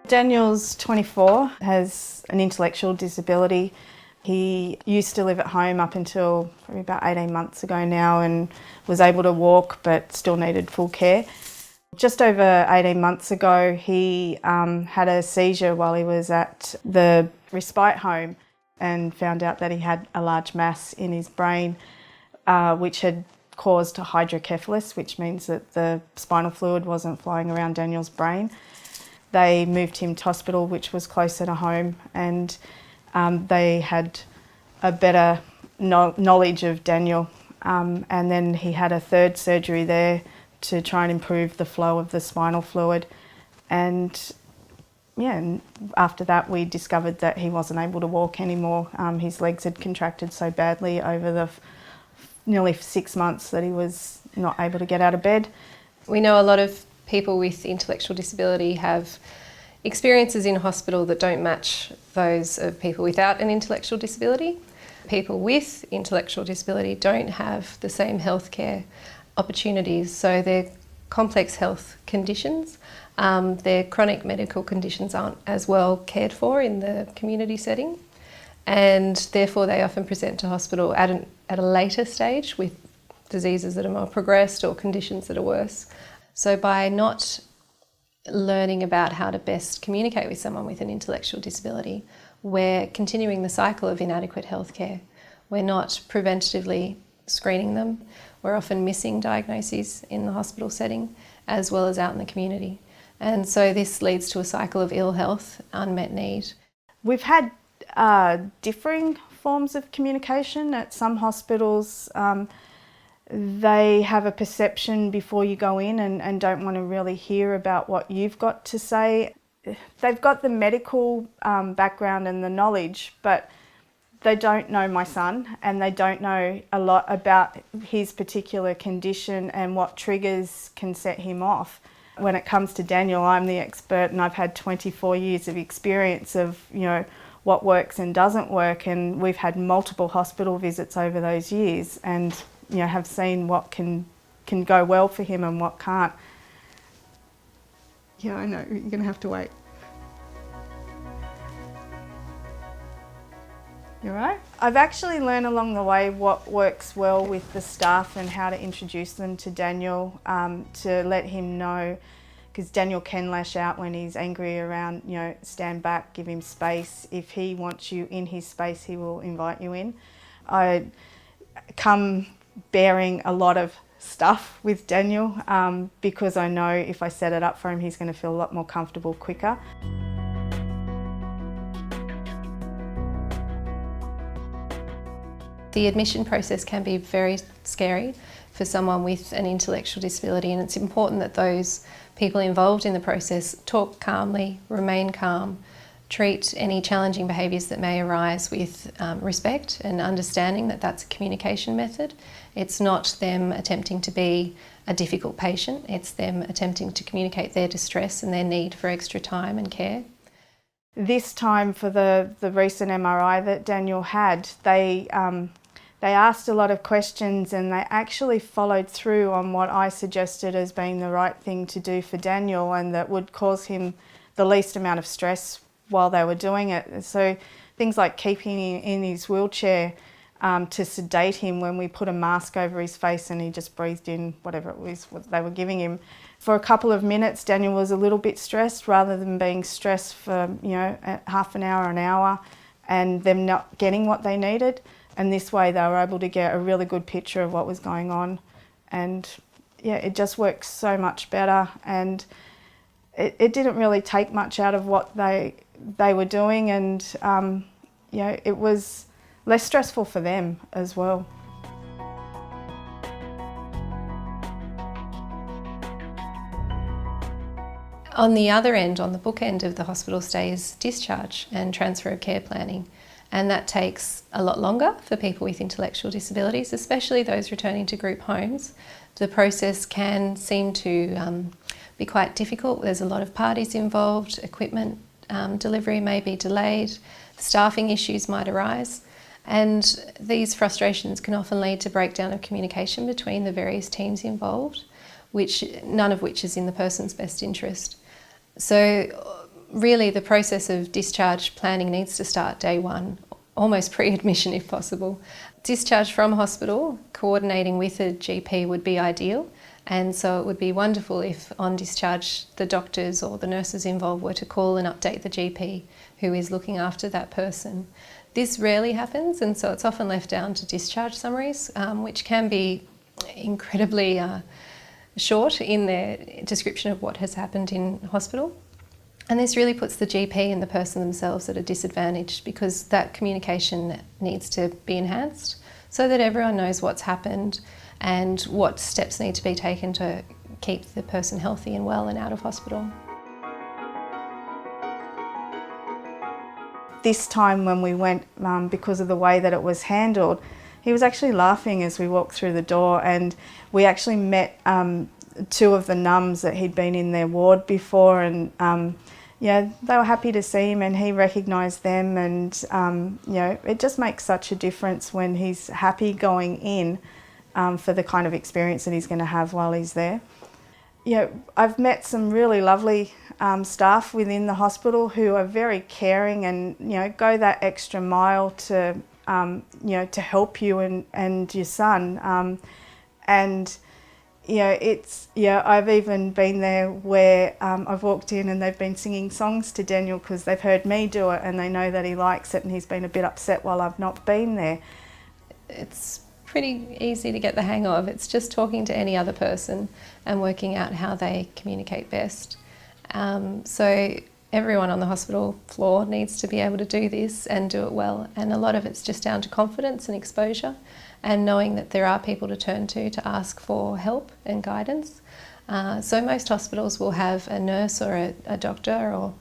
Daniel's 24, has an intellectual disability. He used to live at home up until probably about 18 months ago now and was able to walk but still needed full care. Just over 18 months ago he had a seizure while he was at the respite home and found out that he had a large mass in his brain which had caused a hydrocephalus, which means that the spinal fluid wasn't flowing around Daniel's brain. They moved him to hospital, which was closer to home, and they had a better knowledge of Daniel. And then he had a third surgery there to try and improve the flow of the spinal fluid. And after that we discovered that he wasn't able to walk anymore. His legs had contracted so badly over the nearly 6 months that he was not able to get out of bed. We know a lot of people with intellectual disability have experiences in hospital that don't match those of people without an intellectual disability. People with intellectual disability don't have the same healthcare opportunities, so their complex health conditions, their chronic medical conditions aren't as well cared for in the community setting, and therefore they often present to hospital at a later stage with diseases that are more progressed or conditions that are worse. So by not learning about how to best communicate with someone with an intellectual disability, we're continuing the cycle of inadequate healthcare. We're not preventatively screening them. We're often missing diagnoses in the hospital setting as well as out in the community. And so this leads to a cycle of ill health, unmet need. We've had differing forms of communication at some hospitals. They have a perception before you go in and don't want to really hear about what you've got to say. They've got the medical background and the knowledge, but they don't know my son and they don't know a lot about his particular condition and what triggers can set him off. When it comes to Daniel, I'm the expert and I've had 24 years of experience of, what works and doesn't work, and we've had multiple hospital visits over those years and have seen what can go well for him and what can't. Yeah, I know, you're going to have to wait. You all right? I've actually learned along the way what works well with the staff and how to introduce them to Daniel, to let him know, because Daniel can lash out when he's angry around, stand back, give him space. If he wants you in his space, he will invite you in. I come bearing a lot of stuff with Daniel because I know if I set it up for him, he's going to feel a lot more comfortable quicker. The admission process can be very scary for someone with an intellectual disability, and it's important that those people involved in the process talk calmly, remain calm, treat any challenging behaviours that may arise with respect and understanding that that's a communication method. It's not them attempting to be a difficult patient, it's them attempting to communicate their distress and their need for extra time and care. This time for the recent MRI that Daniel had, they asked a lot of questions and they actually followed through on what I suggested as being the right thing to do for Daniel and that would cause him the least amount of stress while they were doing it. So things like keeping him in his wheelchair to sedate him when we put a mask over his face and he just breathed in whatever it was what they were giving him. For a couple of minutes, Daniel was a little bit stressed rather than being stressed for half an hour and them not getting what they needed. And this way they were able to get a really good picture of what was going on. And yeah, it just works so much better. And it didn't really take much out of what they were doing, and it was less stressful for them as well. On the other end, on the bookend of the hospital stay, is discharge and transfer of care planning. And that takes a lot longer for people with intellectual disabilities, especially those returning to group homes. The process can seem to be quite difficult. There's a lot of parties involved, equipment delivery may be delayed, staffing issues might arise, and these frustrations can often lead to breakdown of communication between the various teams involved, none of which is in the person's best interest. So really the process of discharge planning needs to start day one, almost pre-admission if possible. Discharge from hospital, coordinating with a GP would be ideal, and so it would be wonderful if on discharge the doctors or the nurses involved were to call and update the GP who is looking after that person. This rarely happens, and so it's often left down to discharge summaries, which can be incredibly short in their description of what has happened in hospital. And this really puts the GP and the person themselves at a disadvantage, because that communication needs to be enhanced so that everyone knows what's happened and what steps need to be taken to keep the person healthy and well and out of hospital. This time when we went, because of the way that it was handled, he was actually laughing as we walked through the door, and we actually met two of the nuns that he'd been in their ward before, and they were happy to see him, and he recognised them, and it just makes such a difference when he's happy going in for the kind of experience that he's going to have while he's there. I've met some really lovely staff within the hospital who are very caring and go that extra mile to to help you and your son, I've even been there where I've walked in and they've been singing songs to Daniel because they've heard me do it and they know that he likes it, and he's been a bit upset while I've not been there. It's pretty easy to get the hang of. It's just talking to any other person and working out how they communicate best. So everyone on the hospital floor needs to be able to do this and do it well, and a lot of it's just down to confidence and exposure and knowing that there are people to turn to ask for help and guidance. So most hospitals will have a nurse or a doctor or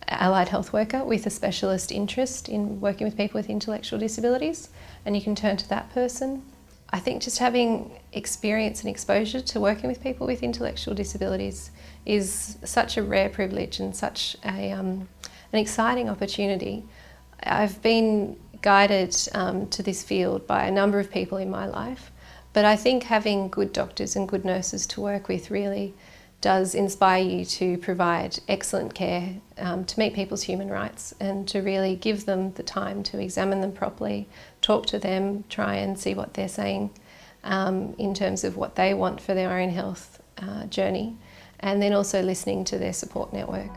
allied health worker with a specialist interest in working with people with intellectual disabilities, and you can turn to that person. I think just having experience and exposure to working with people with intellectual disabilities is such a rare privilege and such an exciting opportunity. I've been guided to this field by a number of people in my life, but I think having good doctors and good nurses to work with really does inspire you to provide excellent care, to meet people's human rights and to really give them the time to examine them properly, talk to them, try and see what they're saying in terms of what they want for their own health journey, and then also listening to their support network.